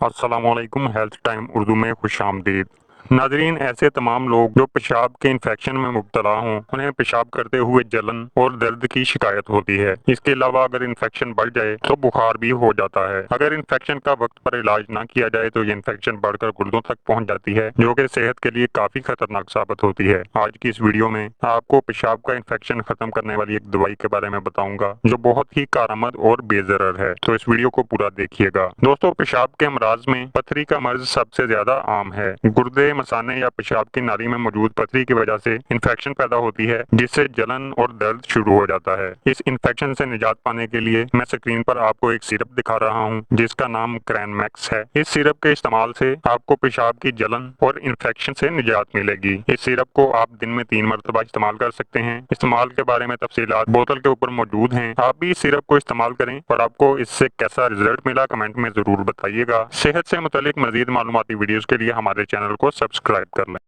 السلام علیکم، health time Urdu میں خوش آمدید۔ ناظرین، ایسے تمام لوگ جو پیشاب کے انفیکشن میں مبتلا ہوں انہیں پیشاب کرتے ہوئے جلن اور درد کی شکایت ہوتی ہے۔ اس کے علاوہ اگر انفیکشن بڑھ جائے تو بخار بھی ہو جاتا ہے۔ اگر انفیکشن کا وقت پر علاج نہ کیا جائے تو یہ انفیکشن بڑھ کر گردوں تک پہنچ جاتی ہے، جو کہ صحت کے لیے کافی خطرناک ثابت ہوتی ہے۔ آج کی اس ویڈیو میں آپ کو پیشاب کا انفیکشن ختم کرنے والی ایک دوائی کے بارے میں بتاؤں گا جو بہت ہی کارآمد اور بے ضرر ہے، تو اس ویڈیو کو پورا دیکھیے گا۔ دوستو، پیشاب کے امراض میں پتھری کا مرض سب سے زیادہ عام ہے۔ گردے، مثانے یا پیشاب کی نالی میں موجود پتھری کی وجہ سے انفیکشن پیدا ہوتی ہے، جس سے جلن اور درد شروع ہو جاتا ہے۔ اس انفیکشن سے نجات پانے کے لیے میں اسکرین پر آپ کو ایک سیرپ دکھا رہا ہوں جس کا نام کرین میکس ہے۔ اس سیرپ کے استعمال سے آپ کو پیشاب کی جلن اور انفیکشن سے نجات ملے گی۔ اس سیرپ کو آپ دن میں 3 مرتبہ استعمال کر سکتے ہیں۔ استعمال کے بارے میں تفصیلات بوتل کے اوپر موجود ہیں۔ آپ بھی اس سیرپ کو استعمال کریں اور آپ کو اس سے کیسا رزلٹ ملا کمنٹ میں ضرور بتائیے گا۔ صحت سے متعلق مزید معلوماتی ویڈیوز کے لیے ہمارے چینل کو سبسکرائب کر لیں۔